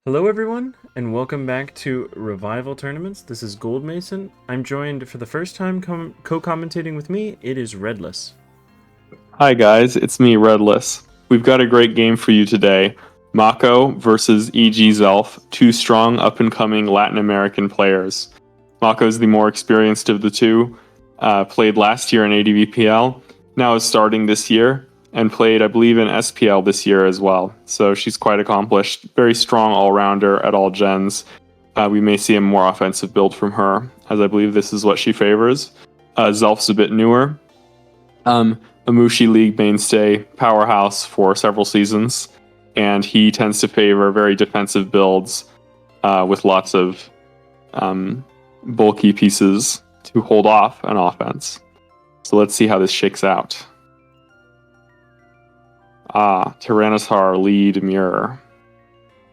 Hello everyone, and welcome back to Revival Tournaments. This is Gold Mason. I'm joined for the first time co-commentating with me. It is Redless. Hi guys, it's me, Redless. We've got a great game for you today. Mako versus EG Zelph, two strong up-and-coming Latin American players. Mako's the more experienced of the two, played last year in ADVPL, now is starting this year, and played, I believe, in SPL this year as well. So she's quite accomplished, very strong all-rounder at all gens. We may see a more offensive build from her, as I believe this is what she favors. Zelph's a bit newer. A Mushi League mainstay, powerhouse for several seasons, and he tends to favor very defensive builds with lots of bulky pieces to hold off an offense. So let's see how this shakes out. Tyranitar lead mirror.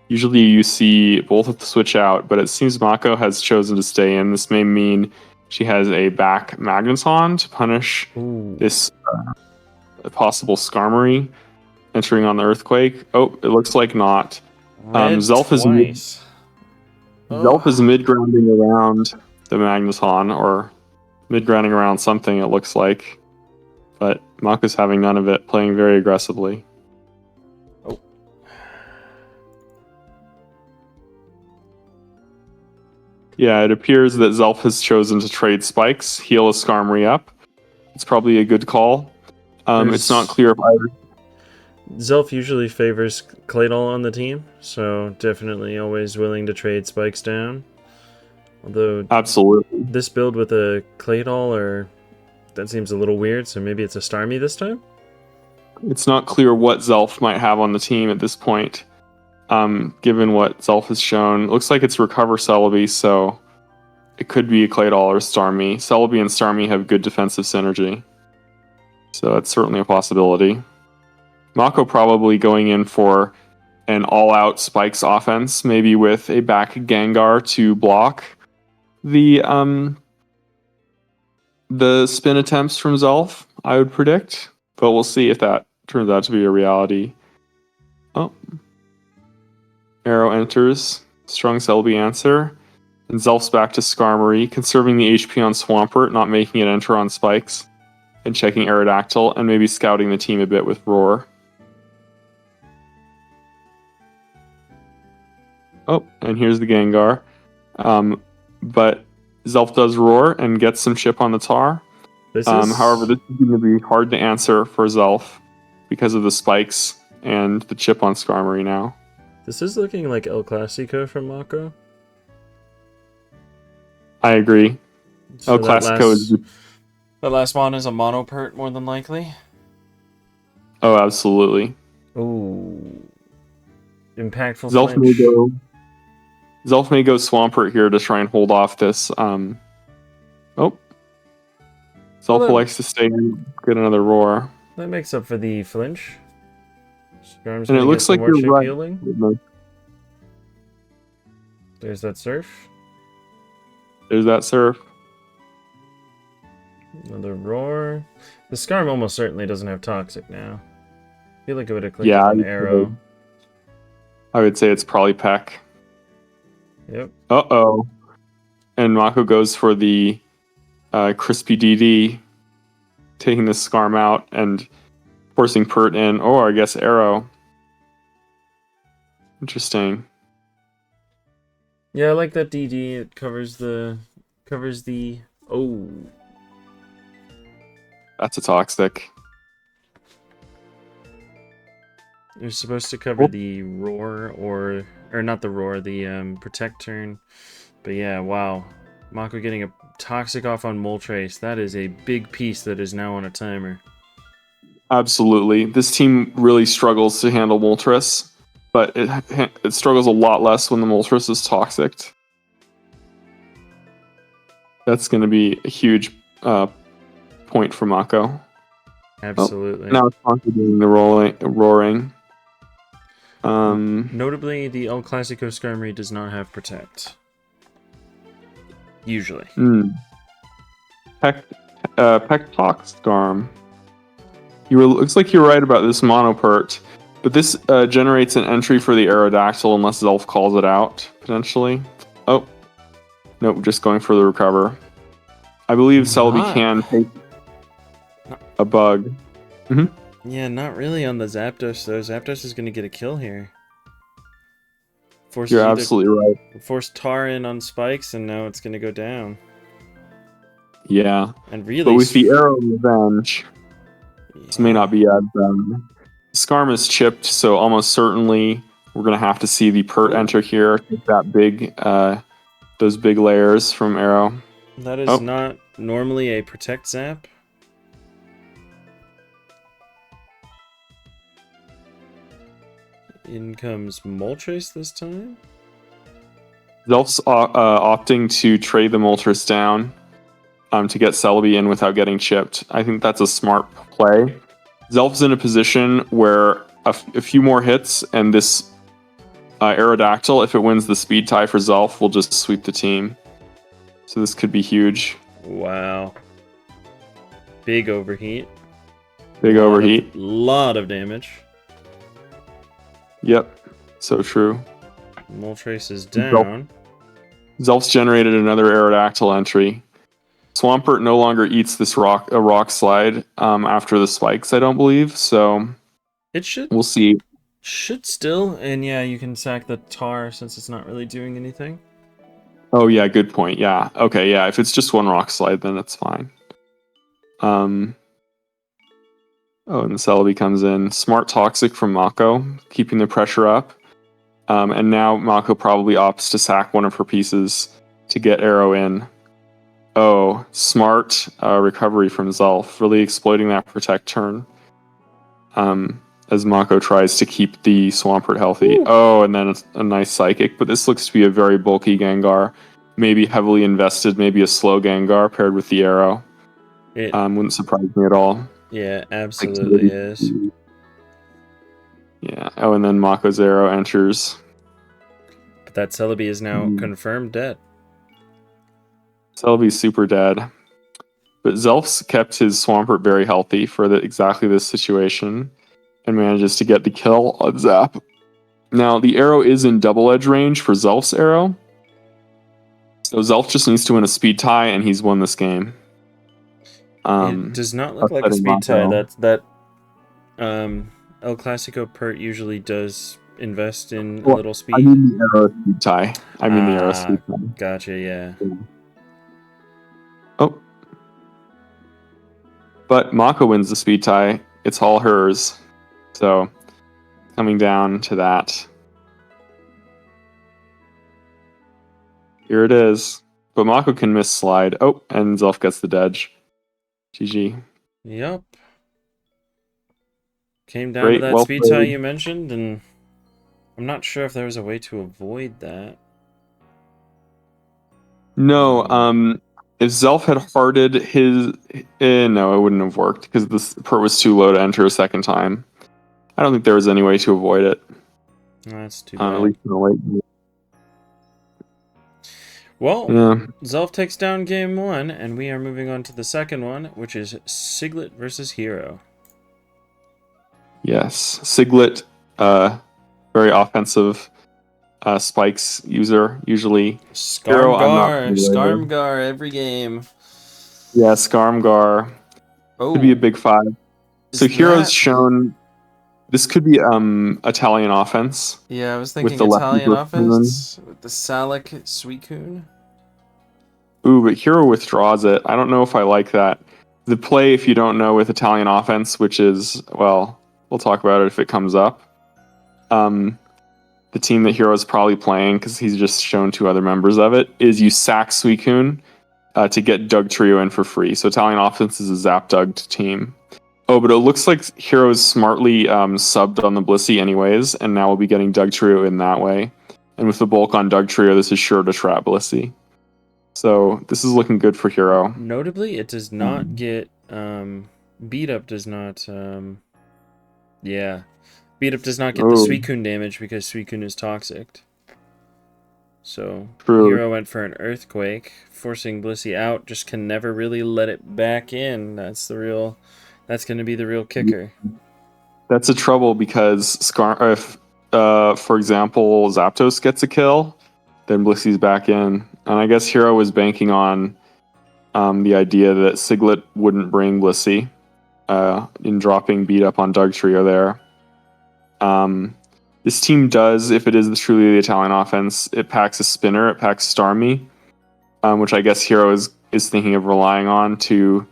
Usually you see both of the switch out, but it seems Mako has chosen to stay in. This may mean she has a back Magneton to punish this possible Skarmory entering on the Earthquake. Oh, it looks like not. Zelph is mid-grounding around the Magneton, or mid-grounding around something, it looks like. But Mako's having none of it, playing very aggressively. Oh. Yeah, it appears that Zelph has chosen to trade spikes, heal a Skarmory up. It's probably a good call. It's not clear if either. Zelph usually favors Claydol on the team, so definitely always willing to trade spikes down. Although, absolutely, this build with a Claydol, that seems a little weird, so maybe it's a Starmie this time? It's not clear what Zelph might have on the team at this point, given what Zelph has shown. It looks like it's Recover Celebi, so it could be a Claydol or Starmie. Celebi and Starmie have good defensive synergy, so that's certainly a possibility. Mako probably going in for an all-out spikes offense, maybe with a back Gengar to block the spin attempts from Zelph, I would predict. But we'll see if that turns out to be a reality. Oh. Arrow enters. Strong Celebi answer. And Zelph's back to Skarmory, conserving the HP on Swampert, not making it enter on spikes. And checking Aerodactyl, and maybe scouting the team a bit with Roar. Oh, and here's the Gengar. But Zelph does Roar and gets some chip on the Tar. However, this is going to be hard to answer for Zelph because of the spikes and the chip on Skarmory now. This is looking like El Clasico from Mako. I agree. So El Clasico is... That last one is a Monopert, more than likely. Oh, absolutely. Ooh. Impactful Zelph may go Swampert here to try and hold off this. Oh. Zelph likes to stay and get another Roar. That makes up for the flinch. And it looks like you're right. Healing. There's that Surf. There's that Surf. Another Roar. The Skarm almost certainly doesn't have Toxic now. I feel like it would have clicked an Arrow. I would say it's probably Peck. Yep. Uh-oh. And Mako goes for the Crispy DD, taking the Skarm out and forcing Pert in. Oh, I guess Arrow. Interesting. Yeah, I like that DD. It covers the... Oh. That's a Toxic. You're supposed to cover the Roar, or not the Roar, the Protect turn. But yeah, wow. Mako getting a Toxic off on Moltres. That is a big piece that is now on a timer. Absolutely. This team really struggles to handle Moltres, but it struggles a lot less when the Moltres is Toxic. That's going to be a huge point for Mako. Absolutely. Oh, now it's Mako doing the roaring. Notably, the El Clasico Skarmory does not have Protect. Usually. Peck Talk Skarm. Looks like you're right about this Monopert. But this generates an entry for the Aerodactyl unless Zelph calls it out, potentially. Oh. Nope, just going for the recover. I believe Celebi can take a bug. Yeah, not really on the Zapdos, though. Zapdos is going to get a kill here. You're absolutely right. Force Tar in on spikes, and now it's going to go down. Yeah. And really, but with the Arrow Revenge, this may not be as Skarm is chipped, so almost certainly we're going to have to see the Pert enter here. Take that big, those big layers from Arrow. That is not normally a Protect Zap. In comes Moltres this time. Zelph's opting to trade the Moltres down to get Celebi in without getting chipped. I think that's a smart play. Zelph's in a position where a few more hits and this Aerodactyl, if it wins the speed tie for Zelph, will just sweep the team. So this could be huge. Wow. Big overheat. Big overheat. Lot of damage. Yep, so true. Moltres is down. Zelph's generated another Aerodactyl entry. Swampert no longer eats this rock slide after the spikes, I don't believe. So it should. We'll see. Should still, and yeah, you can sack the Tar since it's not really doing anything. Oh yeah, good point. Yeah, okay, yeah. If it's just one rock slide, then it's fine. Oh, and the Celebi comes in. Smart Toxic from Mako, keeping the pressure up. And now Mako probably opts to sack one of her pieces to get Arrow in. Oh, smart recovery from Zelph, really exploiting that Protect turn. As Mako tries to keep the Swampert healthy. Ooh. Oh, and then a nice Psychic, but this looks to be a very bulky Gengar. Maybe heavily invested, maybe a slow Gengar paired with the Arrow. It wouldn't surprise me at all. Yeah, absolutely is. Yeah. Oh, and then Mako's Arrow enters. But that Celebi is now confirmed dead. Celebi's super dead. But Zelph's kept his Swampert very healthy for exactly this situation and manages to get the kill on Zap. Now, the Arrow is in double edge range for Zelph's Arrow. So Zelph just needs to win a speed tie and he's won this game. It does not look like a speed tie. That El Clasico Pert usually does invest in a little speed. I mean the Arrow speed tie. The Arrow speed tie. Gotcha, yeah. Oh. But Mako wins the speed tie. It's all hers. So, coming down to that. Here it is. But Mako can miss slide. Oh, and Zelph gets the dodge. GG. Yep. Came down to that speed tie you mentioned, and I'm not sure if there was a way to avoid that. No, if Zelph had hearted his... no, it wouldn't have worked, because this Pert was too low to enter a second time. I don't think there was any way to avoid it. No, that's too bad. At least in the late game. Well, yeah. Zelph takes down game 1, and we are moving on to the second one, which is Siglut versus Hiro. Yes, Siglut, very offensive spikes user, usually. Skarmgar every game. Yeah, Skarmgar. Oh. Could be a big 5. So Hiro's shown... This could be Italian offense. Yeah, I was thinking Italian offense with the Salic Suicune. Ooh, but Hiro withdraws it. I don't know if I like that. The play, if you don't know, with Italian offense, which is, well, we'll talk about it if it comes up. The team that Hiro's probably playing, because he's just shown 2 other members of it, is you sack Suicune to get Dugtrio in for free. So Italian offense is a Zapdugged team. Oh, but it looks like Hiro's smartly subbed on the Blissey anyways, and now we'll be getting Dugtrio in that way. And with the bulk on Dugtrio, this is sure to trap Blissey. So this is looking good for Hiro. Notably, it does not get... Beat Up does not... yeah. Beat Up does not get the Suicune damage because Suicune is toxic. So Hiro went for an Earthquake, forcing Blissey out, just can never really let it back in. That's going to be the real kicker. That's a trouble because if, for example, Zapdos gets a kill, then Blissy's back in. And I guess Hiro was banking on the idea that Siglut wouldn't bring Blissey in dropping beat up on Dugtrio there. This team does, if it is truly the Italian offense, it packs a spinner, it packs Starmie, which I guess Hiro is thinking of relying on to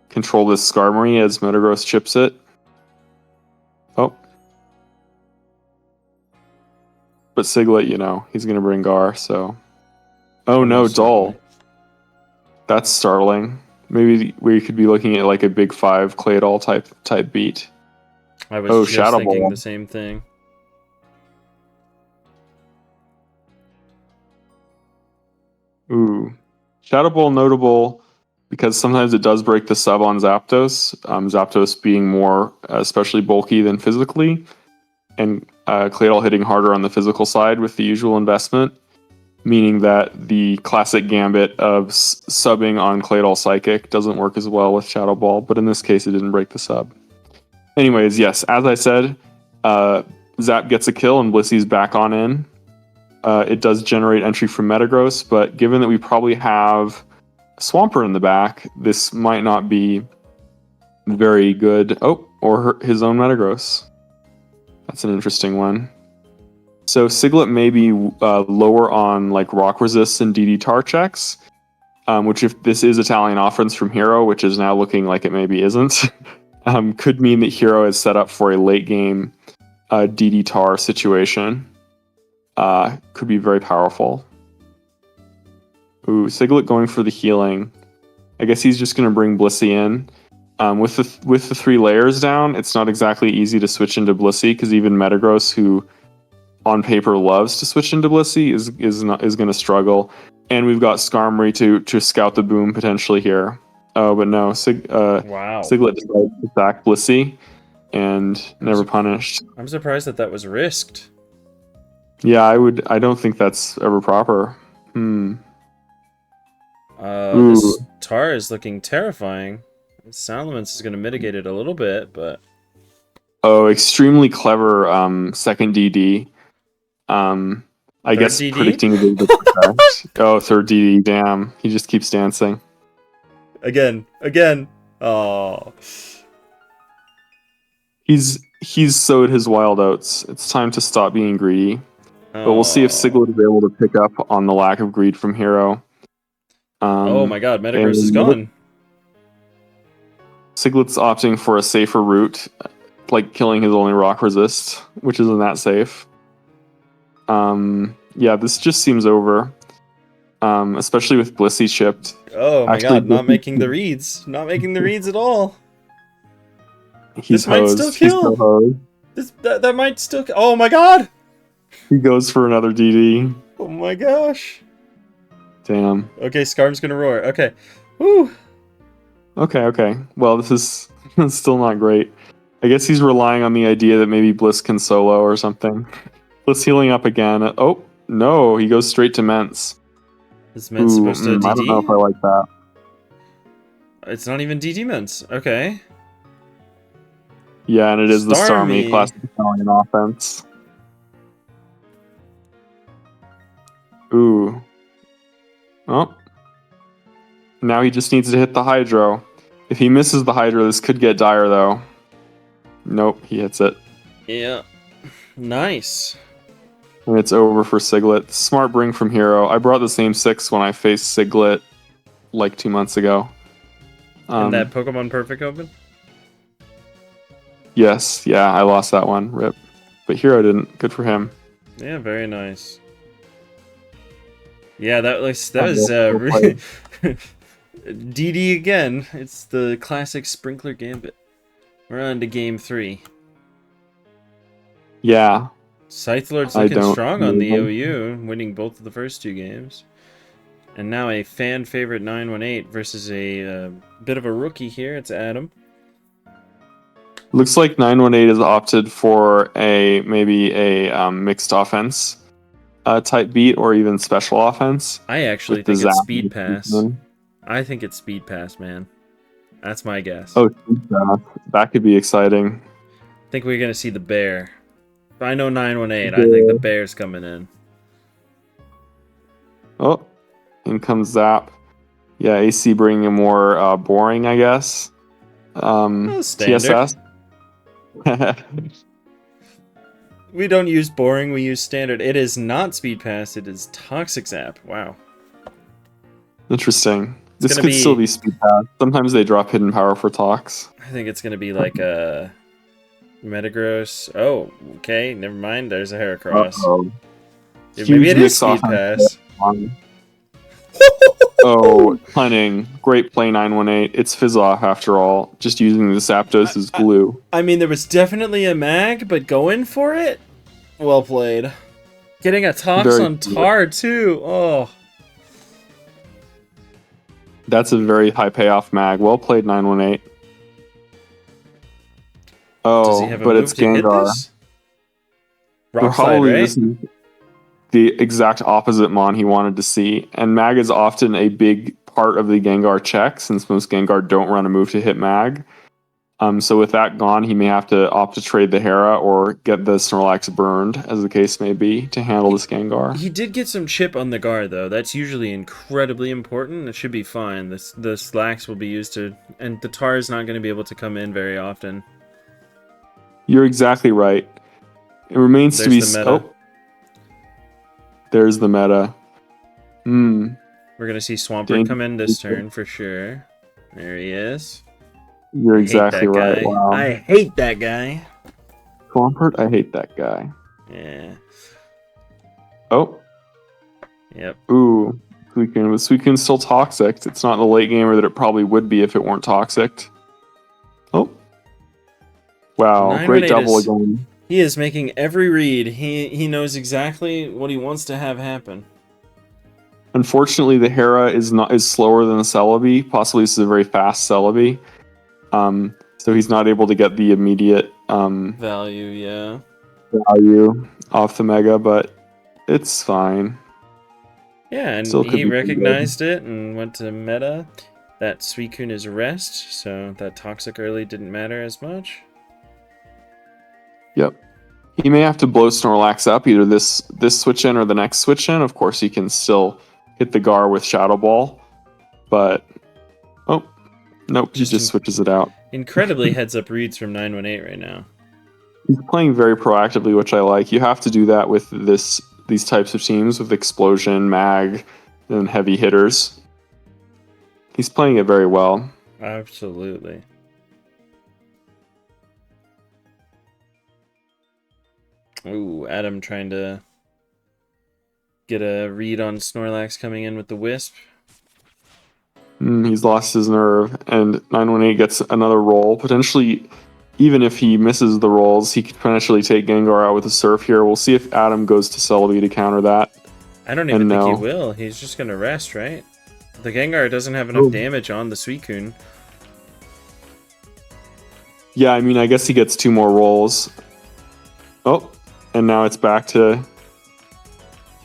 control this Skarmory as Metagross chips it. Oh. But Siglut, he's going to bring Gar, so... Oh no, Dull. That's startling. Maybe we could be looking at like a Big 5 Claydol type beat. I was just thinking Ball. the same thing. Ooh. Shadow Ball notable because sometimes it does break the sub on Zapdos. Zapdos being more especially bulky than physically. And Claydol hitting harder on the physical side with the usual investment. Meaning that the classic gambit of subbing on Claydol Psychic doesn't work as well with Shadow Ball, but in this case it didn't break the sub. Anyways, yes, as I said, Zap gets a kill and Blissy's back on in. It does generate entry from Metagross, but given that we probably have Swampert in the back, this might not be very good. Oh, or his own Metagross. That's an interesting one. So Siglut may be lower on like rock resist and DD tar checks, which if this is Italian offense from Hiro, which is now looking like it maybe isn't, could mean that Hiro is set up for a late game DD tar situation. Could be very powerful. Ooh, Siglut going for the healing. I guess he's just going to bring Blissey in. With the 3 layers down, it's not exactly easy to switch into Blissey because even Metagross, who on paper loves to switch into Blissey, is going to struggle. And we've got Skarmory to scout the boom potentially here. Oh, but no, Wow. Siglut decided to sack Blissey and never punished. I'm surprised that was risked. Yeah, I don't think that's ever proper. This tar is looking terrifying. Salamence is going to mitigate it a little bit, but... Oh, extremely clever second DD. I guess DD? predicting a big effect. Oh, third DD, damn. He just keeps dancing. Again. Oh. He's sowed his wild oats. It's time to stop being greedy. But we'll see if Siglut is able to pick up on the lack of greed from Hiro. Oh my god, Metagross is gone. Siglut's opting for a safer route, like killing his only rock resist, which isn't that safe. Yeah, this just seems over. Especially with Blissey chipped. Oh my god, not making the reads. Not making the reads at all. This might still kill. That might still kill. Oh my god! He goes for another DD. Oh my gosh. Damn. Okay, Skarm's gonna roar. Okay. Woo! Okay. Well, this is still not great. I guess he's relying on the idea that maybe Bliss can solo or something. Bliss healing up again. Oh, no, he goes straight to Mence. Is Mence supposed to DD? I don't know if I like that. It's not even DD Mence. Okay. Yeah, and it is the Starmie classic Italian offense. Ooh. Oh. Now he just needs to hit the Hydro. If he misses the Hydro, this could get dire, though. Nope, he hits it. Yeah. Nice. And it's over for Siglut. Smart bring from Hiro. I brought the same 6 when I faced Siglut like 2 months ago. In that Pokemon Perfect Open? Yes, yeah, I lost that one. Rip. But Hiro didn't. Good for him. Yeah, very nice. Yeah, that was really... DD again. It's the classic Sprinkler Gambit. We're on to game 3. Yeah. Scythe Lord's looking strong on the OU, winning both of the first 2 games. And now a fan favorite 918 versus a bit of a rookie here. It's Adam. Looks like 918 has opted for maybe a mixed offense type beat or even special offense. I actually think it's Speed Pass. I think it's Speed Pass, man. That's my guess. Oh, that could be exciting. I think we're gonna see the bear. If I know 918, I think the bear's coming in. Oh, in comes Zap. Yeah, AC bringing in more boring, I guess. Standard. TSS. We don't use boring, we use standard. It is not speed pass, it is toxic zap. Wow. Interesting. This could still be speed pass. Sometimes they drop hidden power for Tox. I think it's gonna be like a Metagross. Oh, okay, never mind. There's a Heracross. Dude, maybe it is speed pass. Oh, cunning. Great play 918. It's Fizz-off after all. Just using the Zapdos as glue. I mean, there was definitely a mag, but going for it? Well played. Getting a Tox on Tar, too. Oh. That's a very high payoff mag. Well played, 918. Oh, but it's Gengar. Rock Slide, right? This is the exact opposite mon he wanted to see. And mag is often a big part of the Gengar check, since most Gengar don't run a move to hit mag. So with that gone, he may have to opt to trade the Hera or get the Snorlax burned, as the case may be, to handle this Gengar. He did get some chip on the guard, though. That's usually incredibly important. It should be fine. The Slacks will be used to... And the Tar is not going to be able to come in very often. You're exactly right. It remains to be... Oh. There's the meta. We're going to see Swampert come in this turn for sure. There he is. You're exactly right. Wow. I hate that guy. Swampert, I hate that guy. Yeah. Oh. Yep. Ooh. Suicune's still toxic. It's not in the late gamer that it probably would be if it weren't toxic. Oh. Wow. Great double again. He is making every read. He knows exactly what he wants to have happen. Unfortunately, the Hera is slower than the Celebi. Possibly this is a very fast Celebi. So he's not able to get the immediate value off the Mega, but it's fine. Yeah, and he recognized it and went to meta. That Suicune is rest, so that toxic early didn't matter as much. Yep. He may have to blow Snorlax up, either this switch in or the next switch in. Of course, he can still hit the Gar with Shadow Ball, but nope, he just switches it out. Incredibly heads-up reads from 918 right now. He's playing very proactively, which I like. You have to do that with these types of teams, with Explosion, Mag, and heavy hitters. He's playing it very well. Absolutely. Ooh, Adam trying to get a read on Snorlax coming in with the Wisp. He's lost his nerve, and 918 gets another roll. Potentially, even if he misses the rolls, he could potentially take Gengar out with a Surf here. We'll see if Adam goes to Celebi to counter that. I don't even think he will. He's just going to rest, right? The Gengar doesn't have enough damage on the Suicune. Yeah, I mean, I guess he gets 2 more rolls. Oh, and now it's back to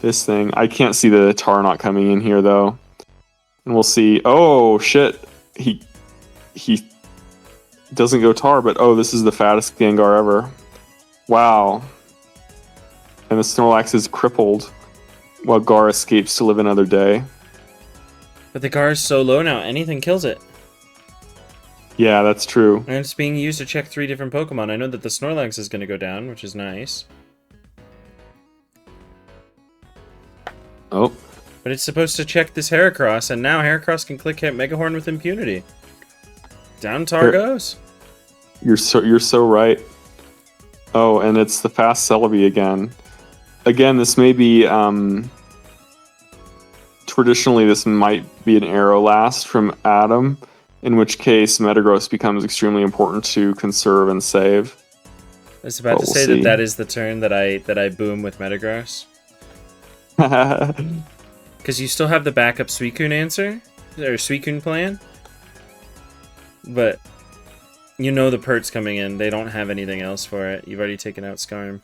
this thing. I can't see the Tar not coming in here, though. And we'll see. Oh, shit. He doesn't go Tar, but this is the fattest Gengar ever. Wow. And the Snorlax is crippled while Gar escapes to live another day. But the Gar is so low now, anything kills it. Yeah, that's true. And it's being used to check 3 different Pokemon. I know that the Snorlax is going to go down, which is nice. Oh. But it's supposed to check this Heracross, and now Heracross can click hit Mega Horn with impunity. Down Tar goes. You're so right. Oh, and it's the fast Celebi again. Again, this may be traditionally this might be an arrow last from Adam, in which case Metagross becomes extremely important to conserve and save. I was about to say that is the turn that I boom with Metagross. Because you still have the backup Suicune answer, or Suicune plan. But you know the Pert's coming in. They don't have anything else for it. You've already taken out Skarm.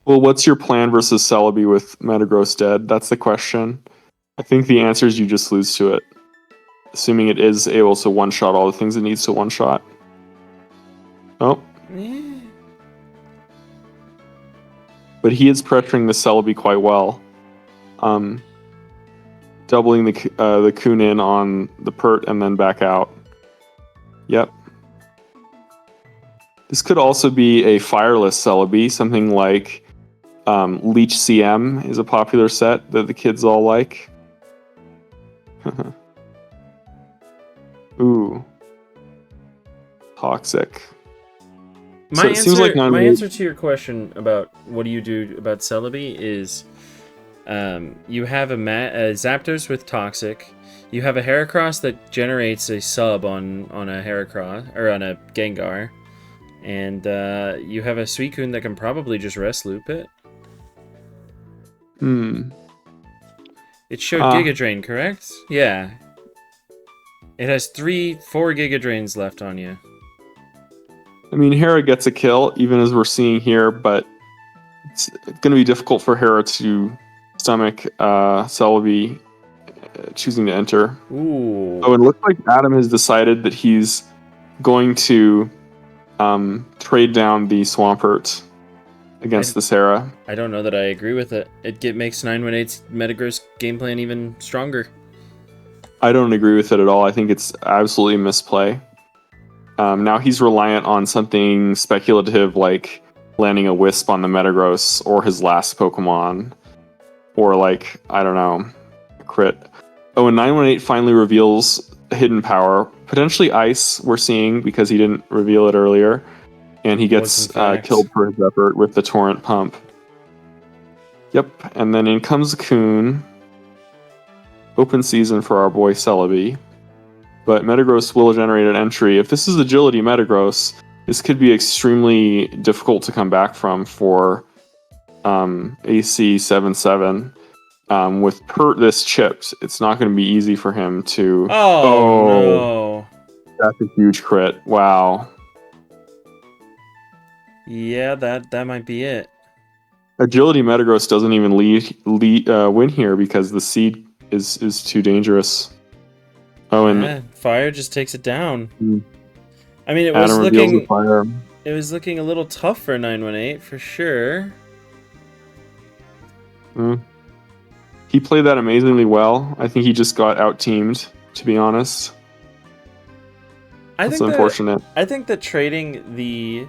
Well, what's your plan versus Celebi with Metagross dead? That's the question. I think the answer is you just lose to it. Assuming it is able to one-shot all the things it needs to one-shot. Oh. but he is pressuring the Celebi quite well. Doubling the Kun in on the Pert and then back out. Yep. This could also be a fireless Celebi, something like Leech CM is a popular set that the kids all like. Ooh. Toxic. My It seems like my answer to your question about what do you do about Celebi is you have a Zapdos with Toxic. You have a Heracross that generates a sub on a Heracross or on a Gengar. And you have a Suicune that can probably just rest loop it. It showed Giga Drain, correct? Yeah. It has 4 Giga Drains left on you. I mean, Hera gets a kill, even as we're seeing here, but it's going to be difficult for Hera to stomach Celebi choosing to enter. Ooh. Oh, and it looks like Adam has decided that he's going to trade down the Swampert against the Hera. I don't know that I agree with it. It makes 918's Metagross game plan even stronger. I don't agree with it at all. I think it's absolutely a misplay. Now he's reliant on something speculative like landing a Wisp on the Metagross or his last Pokemon. Or like, I don't know, a crit. Oh, and 918 finally reveals a hidden power. Potentially Ice, we're seeing, because he didn't reveal it earlier. And he gets killed for his effort with the Torrent Pump. Yep, and then in comes Kun. Open season for our boy Celebi. But Metagross will generate an entry. If this is Agility Metagross, this could be extremely difficult to come back from for AC 7-7. With Pert this chipped, it's not going to be easy for him to... Oh, no. That's a huge crit. Wow. Yeah, that might be it. Agility Metagross doesn't even win here because the Seed is too dangerous. Oh, and Fire just takes it down. I mean, it was looking a little tough for 918 for sure. He played that amazingly well. I think he just got out-teamed, to be honest. That's unfortunate. I think that trading the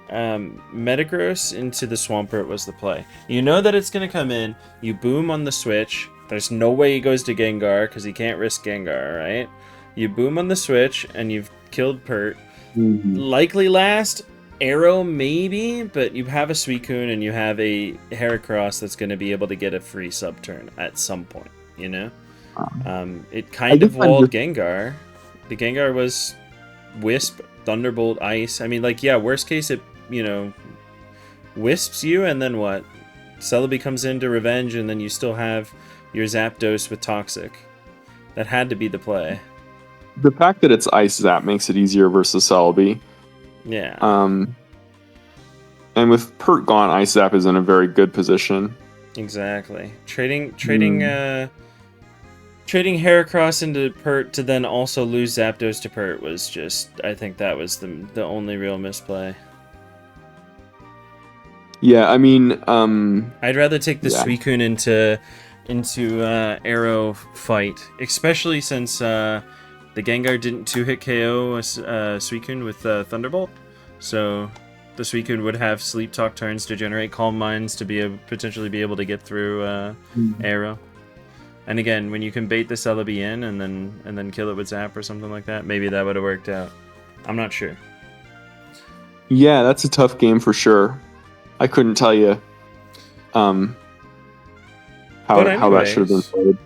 Metagross into the Swampert was the play. You know that it's going to come in. You boom on the switch. There's no way he goes to Gengar because he can't risk Gengar, right? You boom on the switch and you've killed Pert. Likely last, Arrow maybe, but you have a Suicune and you have a Heracross that's going to be able to get a free sub-turn at some point, you know? It kind of walled Gengar. The Gengar was Wisp, Thunderbolt, Ice. I mean, like, yeah, worst case it, wisps you and then what? Celebi comes into revenge and then you still have your Zapdos with Toxic. That had to be the play. The fact that it's Ice Zap makes it easier versus Celebi. Yeah. And with Pert gone, Ice Zap is in a very good position. Exactly. Trading Heracross into Pert to then also lose Zapdos to Pert was just, I think that was the only real misplay. Yeah, I mean, I'd rather take the Suicune into Arrow fight, especially since the Gengar didn't 2-hit KO Suicune with Thunderbolt, so the Suicune would have Sleep Talk turns to generate Calm Minds to potentially be able to get through Arrow. And again, when you can bait the Celebi in and then kill it with Zap or something like that, maybe that would have worked out. I'm not sure. Yeah, that's a tough game for sure. I couldn't tell you how that should have been played.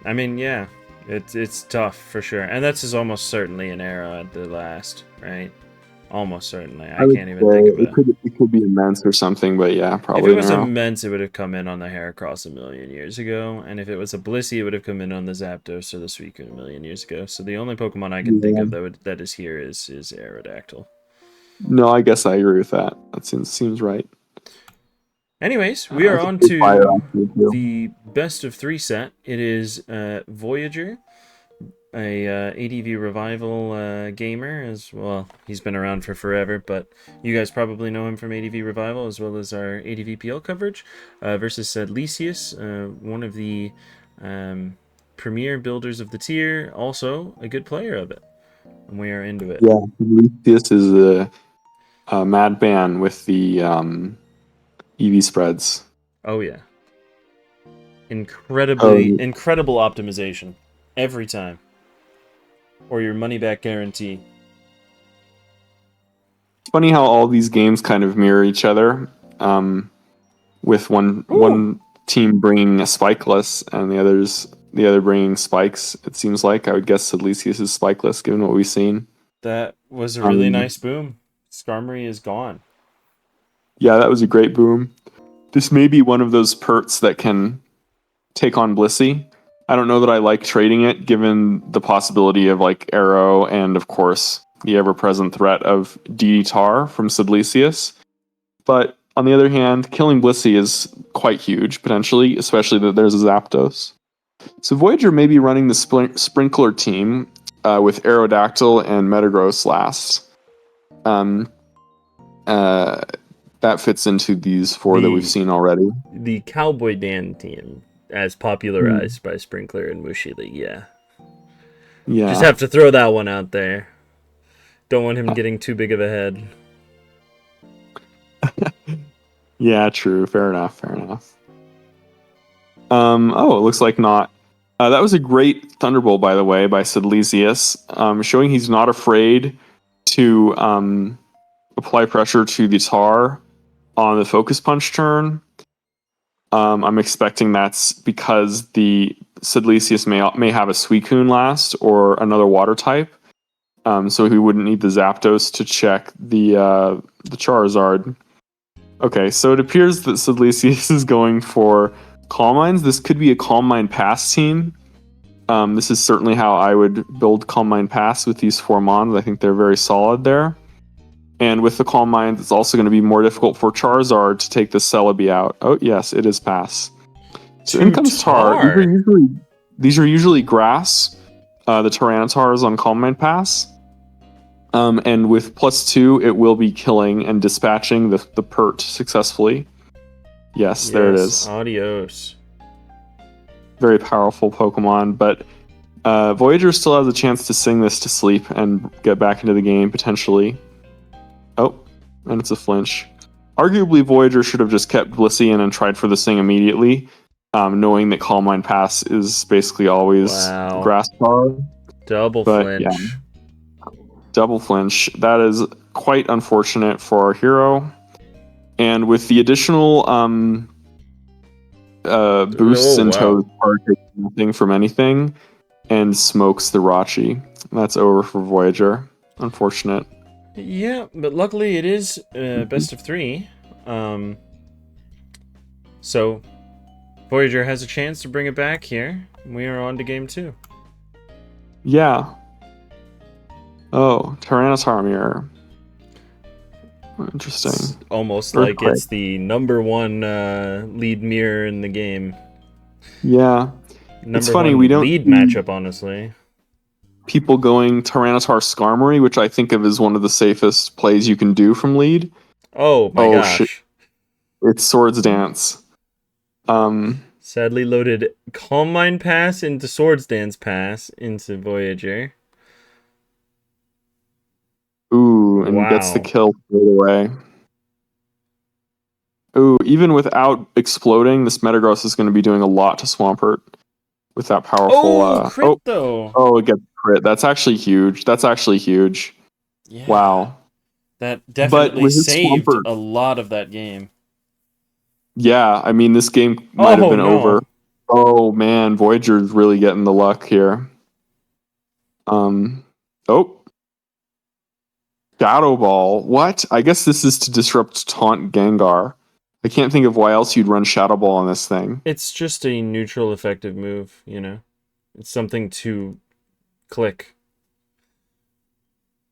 I mean, yeah, it's tough for sure, and that's is almost certainly an Arrow at the last, right? Almost certainly. I can't even think of it. It could be immense or something, but yeah, probably. If it was immense, it would have come in on the Heracross a million years ago, and if it was a Blissey, it would have come in on the Zapdos or the Suicune a million years ago. So the only Pokemon I can think of that is here is Aerodactyl. No, I guess I agree with that. That seems right. Anyways, we are on to the best of 3 set. It is Voyager a ADV Revival gamer as well. He's been around for forever, but you guys probably know him from ADV Revival as well as our ADVPL coverage. Versus Sadlysius, one of the premier builders of the tier, also a good player of it. And we are into it. Yeah, this is a madman with the EV spreads. Oh yeah. Incredible optimization every time. Or your money back guarantee. It's funny how all these games kind of mirror each other, with one team bringing a spikeless and the other bringing spikes. It seems like I would guess Sadlysius is spikeless, given what we've seen. That was a really nice boom. Skarmory is gone. Yeah, that was a great boom. This may be one of those perts that can take on Blissey. I don't know that I like trading it, given the possibility of like Arrow and, of course, the ever-present threat of DD Tar from Sadlysius. But on the other hand, killing Blissey is quite huge, potentially, especially that there's a Zapdos. So Voyager may be running the Sprinkler team with Aerodactyl and Metagross last. That fits into these four that we've seen already. The Cowboy Dan team, as popularized by Sprinkler and Mushi League, yeah. Just have to throw that one out there. Don't want him getting too big of a head. Yeah, true. Fair enough. It looks like not. That was a great Thunderbolt, by the way, by Sadlysius, showing he's not afraid to apply pressure to the Tar on the Focus Punch turn. I'm expecting that's because the Sadlysius may have a Suicune last or another water type, so he wouldn't need the Zapdos to check the Charizard. Okay, so it appears that Sadlysius is going for Calm Minds. This could be a Calm Mind Pass team. This is certainly how I would build Calm Mind Pass with these four Mons. I think they're very solid there. And with the Calm Mind, it's also going to be more difficult for Charizard to take the Celebi out. Oh, yes, it is Pass. So in comes Tar. These are usually grass. The Tyranitar on Calm Mind Pass. And with +2, it will be killing and dispatching the Pert successfully. Yes, there it is. Adios. Very powerful Pokemon, but Voyager still has a chance to sing this to sleep and get back into the game, potentially. Oh, and it's a flinch. Arguably, Voyager should have just kept Blissey in and tried for the sing immediately, knowing that Calm Mind Pass is basically always Grass Power. Double flinch. Yeah. Double flinch. That is quite unfortunate for our hero. And with the additional boosts in Toad's part, takes nothing from anything and smokes the Rachi. That's over for Voyager. Unfortunate. Yeah, but luckily it is best of 3. So Voyager has a chance to bring it back here. We are on to game 2. Yeah. Oh, Tyranitar mirror. Interesting. It's almost like it's the #1 lead mirror in the game. Yeah. It's funny, we don't lead matchup, honestly. People going Tyranitar Skarmory, which I think of as one of the safest plays you can do from lead. Oh my gosh. Shit. It's Swords Dance. Sadly loaded Calm Mind Pass into Swords Dance Pass into Voyager. Ooh, and gets the kill straight away. Ooh, even without exploding, this Metagross is going to be doing a lot to Swampert with that powerful... crit though! Oh, it gets crit. That's actually huge. Yeah. Wow. That definitely saved a lot of that game. Yeah, I mean, this game might have been over. Oh, man, Voyager's really getting the luck here. Shadow Ball. What? I guess this is to disrupt Taunt Gengar. I can't think of why else you'd run Shadow Ball on this thing. It's just a neutral effective move, you know? It's something to click.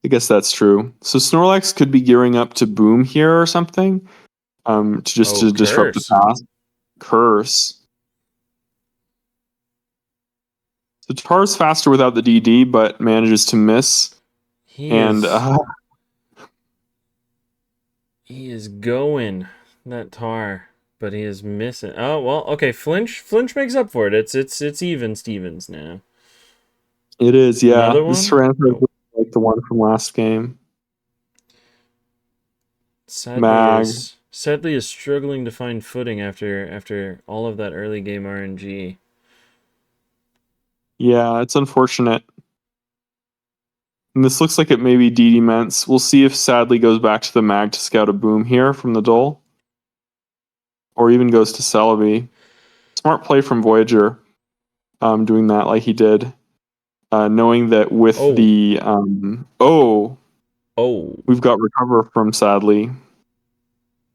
I guess that's true. So Snorlax could be gearing up to Boom here or something. To disrupt the pass. Curse. So Tar's faster without the DD, but manages to miss. He And is going that Tar, but he is missing. Oh well, okay. Flinch makes up for it. It's even Stevens now. it is, yeah. Another This one? Tyranitar is like the one from last game. Sadly is struggling to find footing after all of that early game RNG. Yeah, it's unfortunate. And this looks like it may be DD Ments. We'll see if Sadly goes back to the Mag to scout a boom here from the Dole. Or even goes to Celebi. Smart play from Voyager, doing that like he did. Knowing that with the... we've got Recover from Sadly.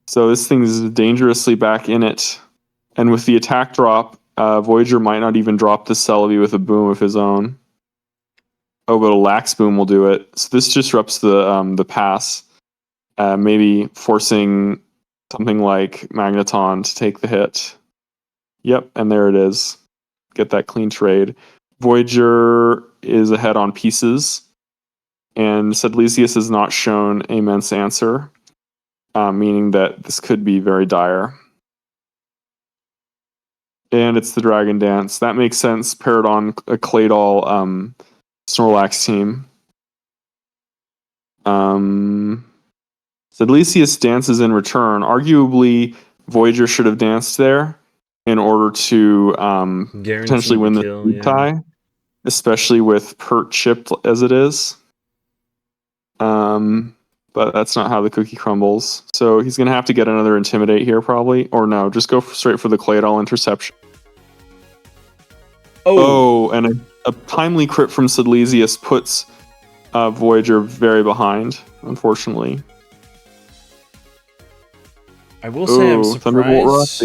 So this thing's dangerously back in it. And with the attack drop, Voyager might not even drop the Celebi with a boom of his own. Oh, but a Lax Boom will do it. So this disrupts the pass, maybe forcing something like Magneton to take the hit. Yep, and there it is. Get that clean trade. Voyager is ahead on pieces, and Sadlysius has not shown a Mence answer, meaning that this could be very dire. And it's the Dragon Dance. That makes sense, paired on a Claydol Snorlax team. Sadlysius dances in return. Arguably, Voyager should have danced there in order to potentially win the tie, especially with Pert chipped as it is. But that's not how the cookie crumbles. So he's going to have to get another Intimidate here probably. Or no, just go straight for the Claydol interception. Oh, and a timely crit from Sadlysius puts Voyager very behind, unfortunately. I will say I'm surprised.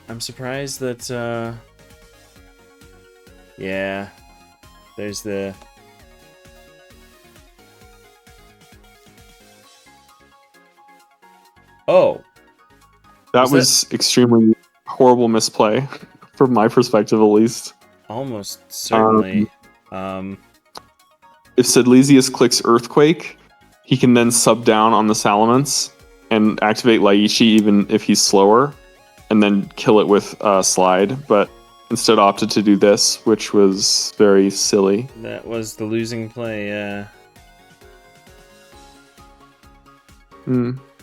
I'm surprised that yeah, there's the that was extremely horrible misplay from my perspective, at least. Almost certainly. If Sadlysius clicks Earthquake, he can then sub down on the Salamences and activate Laichi even if he's slower, and then kill it with Slide, but instead opted to do this, which was very silly. That was the losing play, yeah.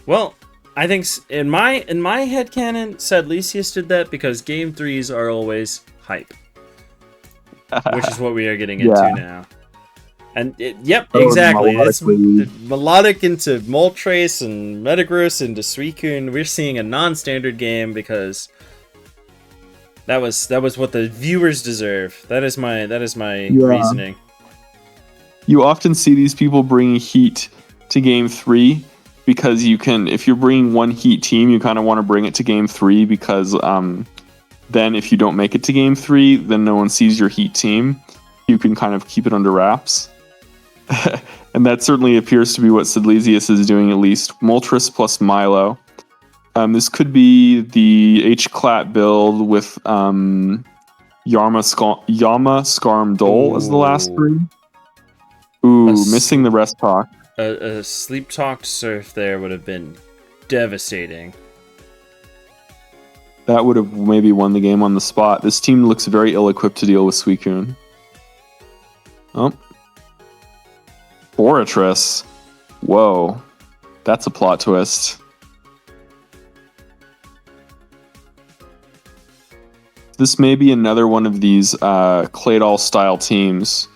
Well, I think in my headcanon, Sadlysius did that because game 3s are always hype. Which is what we are getting into now. And exactly. It's melodic into Moltres and Metagross into Suicune. We're seeing a non-standard game because that was what the viewers deserve. That is my reasoning. You often see these people bringing heat to game 3 because you can, if you're bringing one heat team, you kind of want to bring it to game 3 because then if you don't make it to game 3, then no one sees your heat team. You can kind of keep it under wraps. And that certainly appears to be what Sadlysius is doing, at least. Moltres plus Milo. This could be the H-Clat build with Yama Scarm Dole as the last 3. Missing the rest talk. A Sleep Talk Surf there would have been devastating. That would have maybe won the game on the spot. This team looks very ill-equipped to deal with Suicune. Oh. Boratris. Whoa. That's a plot twist. This may be another one of these Claydol style teams.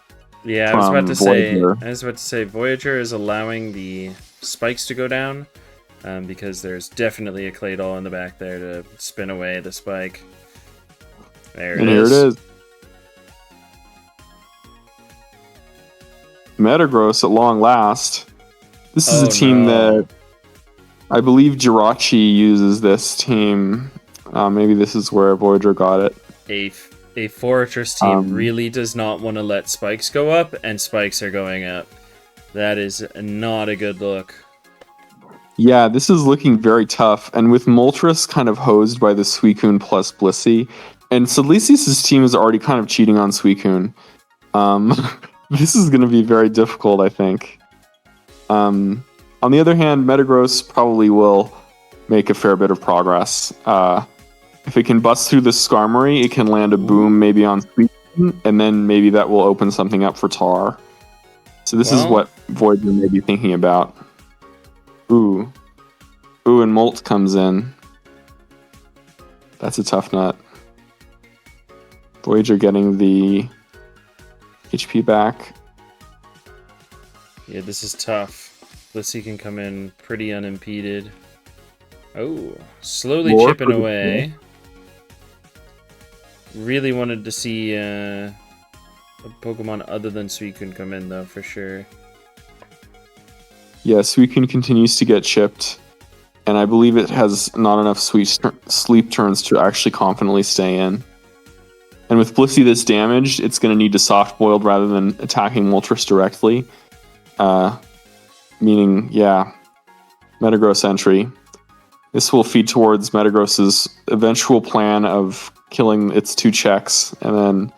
Yeah, I was about to say Voyager is allowing the spikes to go down because there's definitely a Claydol in the back there to spin away the spike. There it is. Here it is. Metagross at long last. This is a team that I believe Jirachi uses this team. Maybe this is where Voyager got it. A Fortress team really does not want to let spikes go up, and spikes are going up. That is not a good look. Yeah, this is looking very tough. And with Moltres kind of hosed by the Suicune plus Blissey, And Sadlysius' team is already kind of cheating on Suicune. This is going to be very difficult, I think. On the other hand, Metagross probably will make a fair bit of progress. If it can bust through the Skarmory, it can land a boom maybe on Suicune, and then maybe that will open something up for Tar. So this is what Voyager may be thinking about. Ooh, and Molt comes in. That's a tough nut. Voyager getting the HP back. Yeah, this is tough. Blissey can come in pretty unimpeded. Oh, slowly chipping away. Really wanted to see a Pokemon other than Suicune come in, though, for sure. Yeah, Suicune continues to get chipped, and I believe it has not enough sleep turns to actually confidently stay in. And with Blissey that's damaged, it's going to need to soft-boiled rather than attacking Moltres directly. Meaning, yeah, Metagross entry. This will feed towards Metagross's eventual plan of killing its 2 checks, and then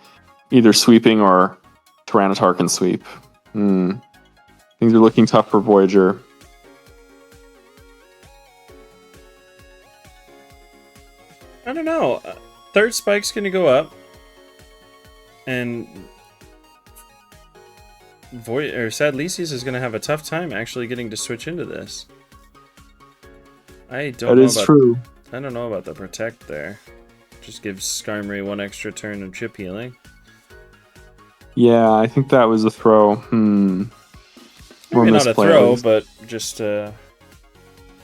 either sweeping or Tyranitar can sweep. Things are looking tough for Voyager. I don't know. Third Spike's going to go up. And Sadlysius is going to have a tough time actually getting to switch into this. I don't know about the Protect there. Just gives Skarmory 1 extra turn of chip healing. Yeah, I think that was a throw. Maybe not a throw, but just a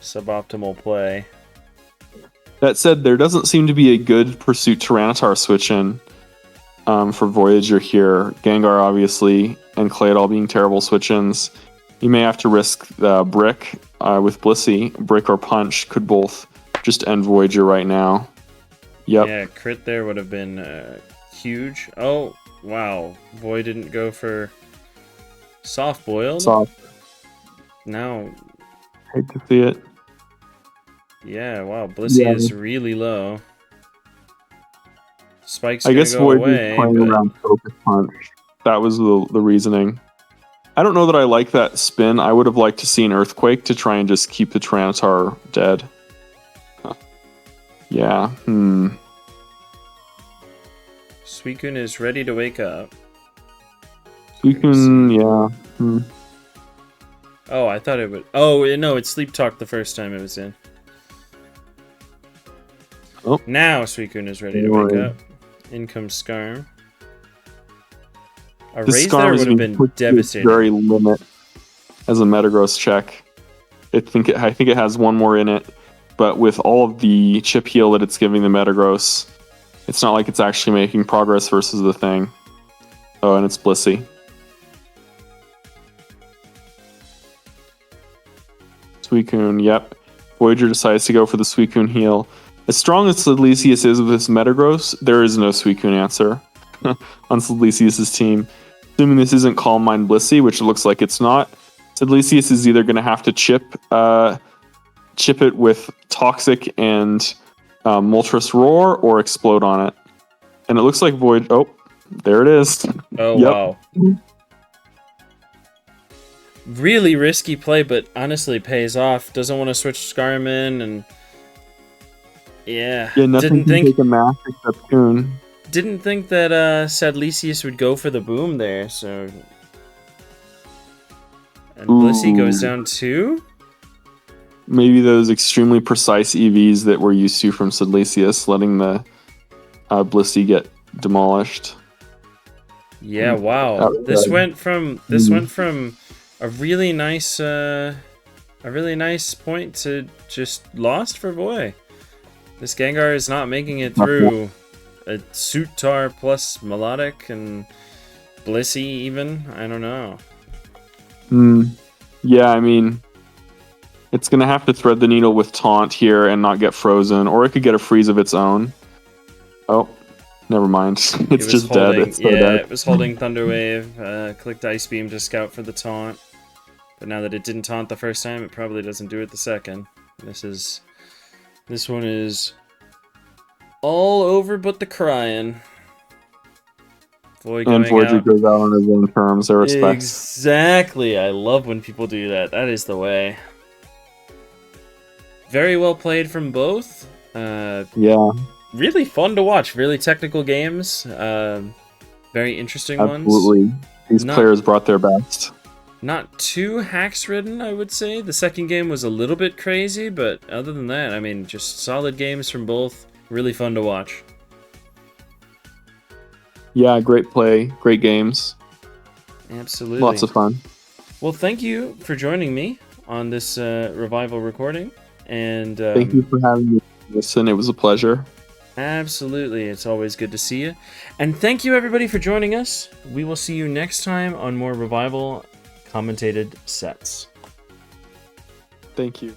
suboptimal play. That said, there doesn't seem to be a good Pursuit Tyranitar switch in for Voyager here. Gengar, obviously, and Claydol being terrible switch-ins. You may have to risk Brick with Blissey. Brick or Punch could both just end Voyager right now. Yep. Yeah, crit there would have been huge. Oh, wow. Void didn't go for soft boiled. Soft. Now. Hate to see it. Yeah, wow. Blissey is really low. Spike's I guess go away. Playing around Focus Punch. That was the reasoning. I don't know that I like that spin. I would have liked to see an Earthquake to try and just keep the Tyranitar dead. Yeah, Suicune is ready to wake up. Suicune, yeah. Oh, I thought it would... Oh, no, it Sleep Talked the first time it was in. Oh. Now Suicune is ready to wake up. In comes Skarm. A raise there would have been devastating. Very limit as a Metagross check. I think it has 1 more in it, but with all of the chip heal that it's giving the Metagross, it's not like it's actually making progress versus the thing. Oh, and it's Blissey. Suicune, yep. Voyager decides to go for the Suicune heal. As strong as Sadlysius is with his Metagross, there is no Suicune answer on Sadlysius' team. Assuming this isn't Calm Mind Blissey, which it looks like it's not, Sadlysius is either going to have to chip it with Toxic and Moltres Roar or explode on it. And it looks like Void... Oh, there it is. Oh, wow. Really risky play, but honestly pays off. Doesn't want to switch Skarmory and... Yeah, nothing can take a mask except Toon. Didn't think that Sadlysius would go for the boom there, so... And Blissey goes down 2? Maybe those extremely precise EVs that we're used to from Sadlysius, letting the Blissey get demolished. Yeah, wow. This went from a really nice point to just lost for Boy. This Gengar is not making it through a Suitar plus Melodic and Blissey even. I don't know. Yeah, I mean, it's going to have to thread the needle with Taunt here and not get frozen, or it could get a freeze of its own. Oh, never mind. It's just dead. It's so dead. It was holding Thunder Wave, clicked Ice Beam to scout for the taunt. But now that it didn't taunt the first time, it probably doesn't do it the second. This one is all over but the crying. Void And going Voyager out. goes out on his own terms, I respect. Exactly. I love when people do that. That is the way. Very well played from both. Yeah, Really fun to watch. Really technical games. Very interesting ones. absolutely. These players brought their best. Not too hacks-ridden, I would say. The second game was a little bit crazy, but other than that, I mean, just solid games from both. Really fun to watch. Yeah, great play, great games. Absolutely. Lots of fun. Well, thank you for joining me on this revival recording. And Thank you for having me listen. It was a pleasure. Absolutely. It's always good to see you. And thank you, everybody, for joining us. We will see you next time on more revival commentated sets. Thank you.